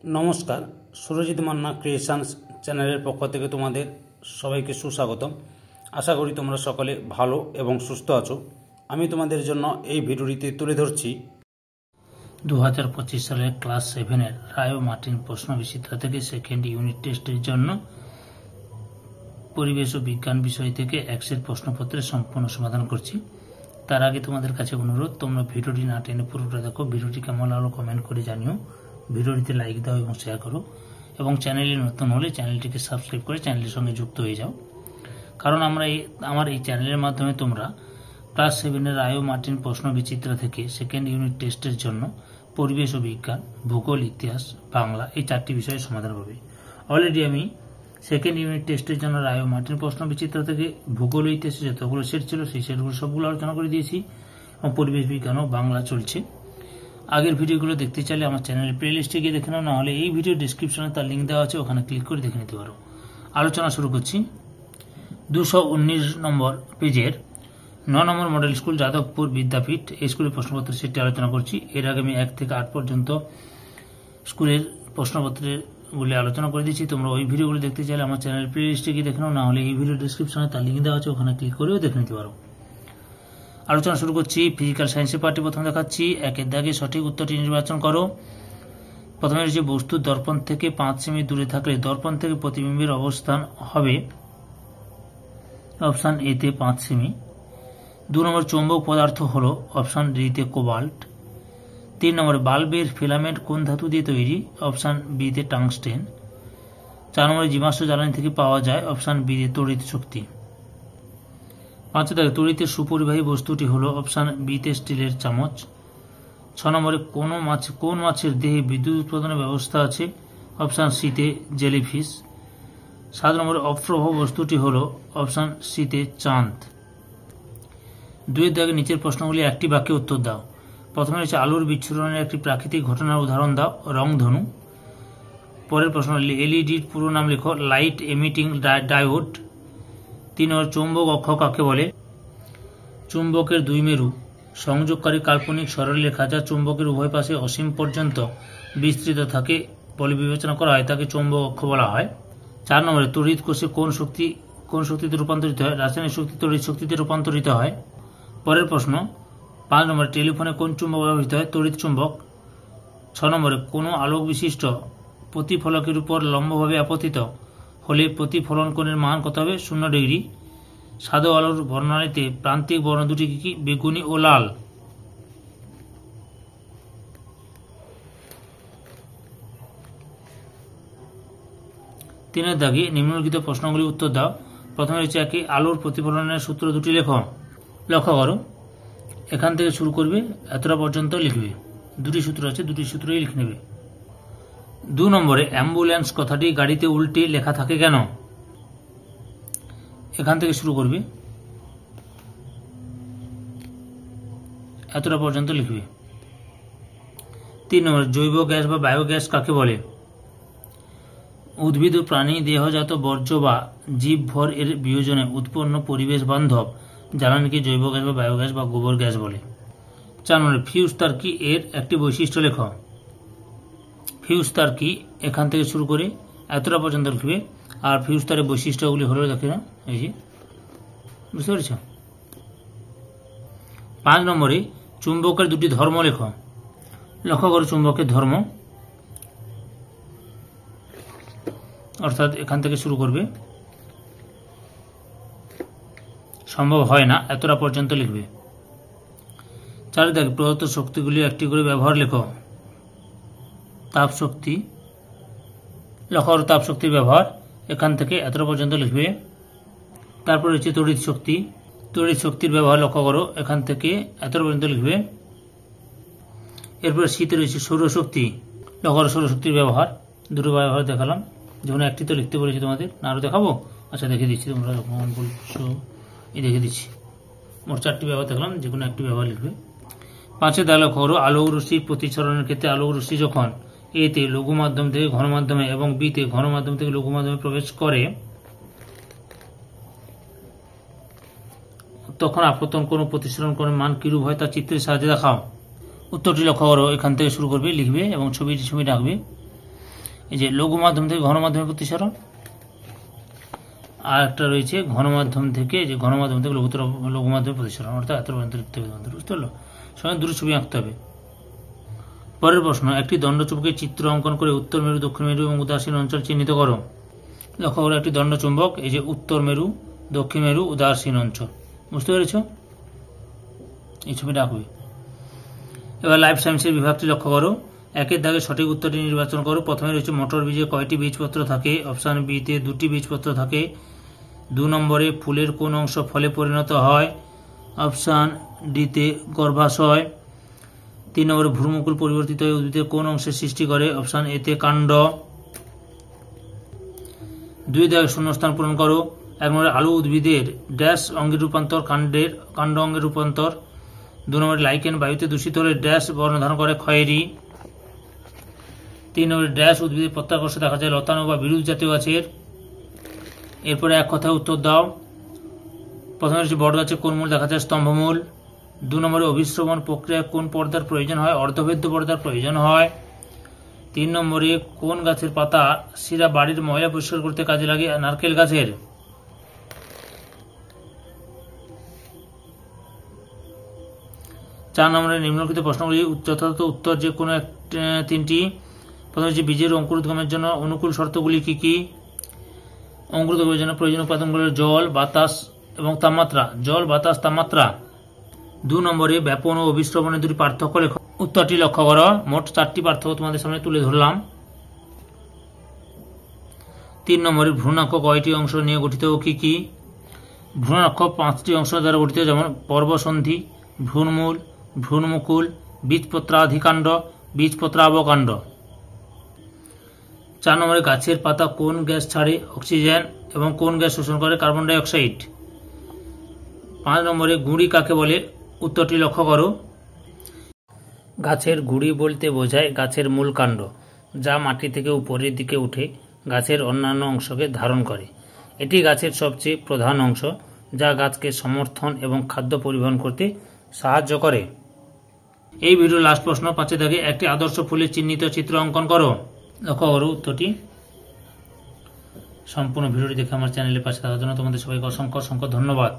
নমস্কার, সুরজিৎ মান্না ক্রিয়েশনস চ্যানেলের পক্ষ থেকে তোমাদের সবাইকে সুস্বাগতম। আশা করি তোমরা সকলে ভালো এবং সুস্থ আছো। আমি তোমাদের জন্য এই ভিডিওটিতে তুলে ধরছি 2025 সালের ক্লাস 7-এর রায় ও মার্টিন প্রশ্ন বিচিত্রা থেকে সেকেন্ড ইউনিট টেস্টের জন্য পরিবেশ ও বিজ্ঞান বিষয় থেকে এক্সের প্রশ্নপত্রের সম্পূর্ণ সমাধান করছি। তার আগে তোমাদের কাছে অনুরোধ, তোমরা ভিডিওটি না টেনে পুরোটা দেখো। ভিডিওটি কেমন লাগলো কমেন্ট করে জানিও, ভিডিওটিতে লাইক দাও এবং শেয়ার করো, এবং চ্যানেলে নতুন হলে চ্যানেলটিকে সাবস্ক্রাইব করে চ্যানেলের সঙ্গে যুক্ত হয়ে যাও। কারণ আমার এই চ্যানেলের মাধ্যমে তোমরা ক্লাস 7-এর রায় ও মার্টিন প্রশ্ন বিচিত্রা থেকে সেকেন্ড ইউনিট টেস্টের জন্য পরিবেশ ও বিজ্ঞান, ভূগোল, ইতিহাস, বাংলা এই 4টি বিষয়ের সমাধান পাবে। অলরেডি আমি সেকেন্ড ইউনিট টেস্টের জন্য রায় ও মার্টিন প্রশ্ন বিচিত্রা থেকে ভূগোল ও ইতিহাসে যতগুলো সেট ছিল সেই সেটগুলো সবগুলো আলোচনা করে দিয়েছি, এবং পরিবেশ বিজ্ঞান ও বাংলা চলছে। আগের ভিডিওগুলো দেখতে চাইলে আমার চ্যানেলের প্লে লিস্টে গিয়ে দেখে নাও, নাহলে এই ভিডিও ডিসক্রিপশনে তার লিঙ্ক দেওয়া আছে, ওখানে ক্লিক করে দেখে নিতে পারো। আলোচনা শুরু করছি। 219 নম্বর পেজের 9 নম্বর মডেল স্কুল যাদবপুর বিদ্যাপীঠ এই স্কুলের প্রশ্নপত্রের সেটটি আলোচনা করছি। এর আগে আমি 1 থেকে 8 পর্যন্ত স্কুলের প্রশ্নপত্রগুলি আলোচনা করে দিচ্ছি। তোমরা ওই ভিডিওগুলো দেখতে চাইলে আমার চ্যানেলের প্লে লিস্টে গিয়ে দেখে নাও, নাহলে এই ভিডিও ডিসক্রিপশনে তার লিঙ্ক দেওয়া আছে, ওখানে ক্লিক করেও দেখে নিতে পারো। আলোচনা শুরু করছি। ফিজিক্যাল সায়েন্সের পার্টি প্রথমে দেখাচ্ছি। 1-এর দাগে সঠিক উত্তরটি নির্বাচন করো। প্রথমে রয়েছে বস্তু দর্পণ থেকে 5 সেমি দূরে থাকলে দর্পণ থেকে প্রতিবিম্বের অবস্থান হবে অপশন এ তে 5 সেমি। 2 নম্বর চৌম্বক পদার্থ হল অপশন ডি তে কোবাল্ট। 3 নম্বর বাল্বের ফিলামেন্ট কোন ধাতু দিয়ে তৈরি? অপশন বি তে টাংস্টেন। 4 নম্বরে জীবাশ্ম জ্বালানি থেকে পাওয়া যায় অপশন বি তে তড়িৎ শক্তি। 5 দাগে তড়িতের সুপরিবাহী বস্তুটি হল অপশন বি তে স্টিলের চামচ। 6 নম্বরে কোন মাছের দেহে বিদ্যুৎ উৎপাদনের ব্যবস্থা আছে? অপশন সি তে জেলিফিশ। 7 নম্বরে অপ্রভ বস্তুটি হল অপশন সি তে চাঁদ। 2-এর দাগে নিচের প্রশ্নগুলি একটি বাক্যে উত্তর দাও। প্রথমে রয়েছে আলোর বিচ্ছুরণের একটি প্রাকৃতিক ঘটনার উদাহরণ দাও। রংধনু। পরের প্রশ্ন এলইডির পুরো নাম লেখো। Light emitting diode. 3 নম্বর চৌম্বক অক্ষ কাকে বলে? চুম্বকের দুই মেরু সংযোগকারী কাল্পনিক সরলরেখা যা চুম্বকের উভয় পাশে অসীম পর্যন্ত বিস্তৃত থাকে বলে বিবেচনা করা হয়, তাকে চৌম্বক অক্ষ বলা হয়। 4 নম্বরে তড়িৎ কোষে কোন শক্তিতে রূপান্তরিত হয়? রাসায়নিক শক্তি তড়িৎ শক্তিতে রূপান্তরিত হয়। পরের প্রশ্ন 5 নম্বরে টেলিফোনে কোন চুম্বক ব্যবহৃত হয়? তড়িৎ চুম্বক। 6 নম্বরে কোনো আলোক বিশিষ্ট প্রতিফলকের উপর লম্বভাবে আপতিত হলে প্রতিফলন কোণের মান কত হবে? 0 ডিগ্রি। সাদা আলোর বর্ণালীতে প্রান্তিক বর্ণ দুটি কি? বেগুনি ও লাল। 3-এর দাগে নিম্নলিখিত প্রশ্নগুলি উত্তর দাও। প্রথমে রয়েছে আলোর প্রতিফলনের সূত্র দুটি লেখো। লক্ষ্য করো, এখান থেকে শুরু করবে, এতটা পর্যন্ত লিখবে। দুটি সূত্র আছে, দুটি সূত্রই লিখে নেবে। 2 নম্বরে অ্যাম্বুলেন্স কথাটি গাড়িতে উল্টে লেখা থাকে কেন? এখান থেকে শুরু করবে, এতটা পর্যন্ত লিখবে। 3 নম্বরে জৈব গ্যাস বা বায়োগ্যাস কাকে বলে? উদ্ভিদ ও প্রাণী দেহজাত বর্জ্য বা জীবভর এর বিয়োজনে উৎপন্ন পরিবেশ বান্ধব জ্বালানিকে জৈব গ্যাস বা বায়োগ্যাস বা গোবর গ্যাস বলে। 4 নম্বরে ফিউজ তার কি? এর একটি বৈশিষ্ট্য লেখ। ফিউজ তার কি? এখান থেকে শুরু করে এতটা পর্যন্ত লিখবে। আর ফিউজ তারের বৈশিষ্ট্যগুলি হলো, দেখে না, এই যে, বুঝতে পেরেছ। 5 নম্বরে চুম্বকের দুটি ধর্ম লেখ। লক্ষ্য করো চুম্বকের ধর্ম, অর্থাৎ এখান থেকে শুরু করবে, সম্ভব হয় না, এতটা পর্যন্ত লিখবে। 4 দাগে প্রদত্ত শক্তিগুলি একটি করে ব্যবহার লেখো। তাপ শক্তি। লক্ষ্য করো তাপ শক্তির ব্যবহার, এখান থেকে এতটা পর্যন্ত লিখবে। তারপর রয়েছে তড়িৎ শক্তি। তড়িৎ শক্তির ব্যবহার লক্ষ্য করো, এখান থেকে এতটা পর্যন্ত লিখবে। এরপরে শীতে রয়েছে সৌরশক্তি। লক্ষ্য করো সৌরশক্তির ব্যবহার, দুটো ব্যবহার দেখালাম, যেমন একটি তো লিখতে বলেছি তোমাদের, না আরও দেখাবো? আচ্ছা, দেখে দিচ্ছি, তোমরা যখন বলছো এই দেখে দিচ্ছি। মোট 4টি ব্যবহার দেখলাম, যে কোনো একটি ব্যবহার লিখবে। 5-এর দাগে লক্ষ্য করো আলোক রশ্মির প্রতিসরণের ক্ষেত্রে আলোক রশ্মি যখন এ তে লঘু মাধ্যম থেকে ঘন মাধ্যমে এবং বি তে ঘন মাধ্যম থেকে লঘু মাধ্যমে প্রবেশ করে তখন আপতন কোণ ও প্রতিসরণ কোণের মান কিরূপ হয় তা চিত্রের সাহায্যে দেখাও। উত্তরটি লক্ষ্য করো, এখান থেকে শুরু করবে, লিখবে এবং ছবি রাখবে। এই যে লঘু মাধ্যম থেকে ঘন মাধ্যমে প্রতিসরণ, আর একটা রয়েছে ঘন মাধ্যম থেকে লঘু মাধ্যমে প্রতিসরণ, অর্থাৎ এত পর্যন্ত লিখতে হবে তোমাদের, বুঝতে পারলো? সঙ্গে দুটো ছবি আঁকতে হবে। পরের প্রশ্ন, একটি দণ্ডচুম্বকের চিত্র অঙ্কন করে উত্তর মেরু, দক্ষিণ মেরু এবং উদাসীন অঞ্চল চিহ্নিত করো। লক্ষ্য করো একটি দণ্ডচুম্বক, এই যে উত্তর মেরু, দক্ষিণ মেরু, উদাসীন অঞ্চল, বুঝতে পেরেছ? এই ছবিটা আঁকবে। এবার লাইফ সায়েন্সের বিভাগটি লক্ষ্য করো। একের দাগে সঠিক উত্তরটি নির্বাচন করো। প্রথমে রয়েছে মটর বীজে কয়টি বীজপত্র থাকে? অপশান বিতে 2টি বীজপত্র থাকে। 2 নম্বরে ফুলের কোন অংশ ফলে পরিণত হয়? অপশান ডিতে গর্ভাশয়। 3 নম্বরে ভ্রূণমুকুল পরিবর্তিত হয়ে উদ্ভিদের কোন অংশের সৃষ্টি করে? অপশান এতে কাণ্ড। 2 দাগে শূন্যস্থান পূরণ করো। 1 নম্বরে আলু উদ্ভিদের ড্যাশ অঙ্গের রূপান্তর? কাণ্ড অঙ্গের রূপান্তর। 2 নম্বরে লাইকেন বায়ুতে দূষিত হলে ড্যাশ বর্ণ ধারণ করে? খয়েরি। 3 নম্বরে ড্যাশ উদ্ভিদের পত্রাকর্ষে দেখা যায়? লতানো বা বিরুৎ জাতীয় গাছের। এরপরে এক কথায় উত্তর দাও। প্রথমে হচ্ছে বট গাছে কোন মূল দেখা যায়? স্তম্ভমূল। 2 নম্বরে অভিশ্রবণ প্রক্রিয়ায় কোন পর্দার প্রয়োজন হয়? অর্ধভেদ্য পর্দার প্রয়োজন হয়। 3 নম্বরে কোন গাছের পাতা শিরা বাড়ির ময়লা পরিষ্কার করতে কাজে লাগে? নারকেল গাছের। 4 নম্বরে নিম্নলিখিত প্রশ্নগুলি যথাযথ উত্তর যে কোনো 3টি। প্রথমে হচ্ছে বীজের অঙ্কুরোদ্গমের জন্য অনুকূল শর্তগুলি কি কি? অঙ্কুরোদ্গমের জন্য প্রয়োজনীয় উপাদানগুলো জল, বাতাস এবং তাপমাত্রা। জল, বাতাস, তাপমাত্রা। 2 নম্বরে ব্যাপন ও অভিশ্রবণের দুটি পার্থক্য লেখো। উত্তরটি লক্ষ্য করো। মোট 4টি পার্থক্য তোমাদের সামনে তুলে ধরলাম। 3 নম্বরে ভ্রূণাক্ষ কয়টি অংশ নিয়ে গঠিত ও কি কি? ভ্রূণাক্ষ 5টি অংশ দ্বারা গঠিত, যেমন পর্বসন্ধি, ভ্রূণমূল, ভ্রূণমুকুল, বীজপত্রাধিকাণ্ড, বীজপত্রাবকাণ্ড। 4 নম্বরে গাছের পাতা কোন গ্যাস ছাড়ে? অক্সিজেন। এবং কোন গ্যাস শোষণ করে? Carbon die oxide. 5 নম্বরে গুঁড়ি কাকে বলে? উত্তরটি লক্ষ্য করো। গাছের গুঁড়ি বলতে বোঝায় গাছের মূল কাণ্ড, যা মাটি থেকে উপরের দিকে উঠে গাছের অন্যান্য অংশকে ধারণ করে। এটি গাছের সবচেয়ে প্রধান অংশ, যা গাছকে সমর্থন এবং খাদ্য পরিবহন করতে সাহায্য করে। এই ভিডিওর লাস্ট প্রশ্ন 5 দাগে একটি আদর্শ ফুলের চিহ্নিত চিত্র অঙ্কন করো। লক্ষ্য করো উত্তরটি। সম্পূর্ণ ভিডিওটি দেখে আমার চ্যানেলের পাশে থাকার জন্য তোমাদের সবাইকে অসংখ্য ধন্যবাদ।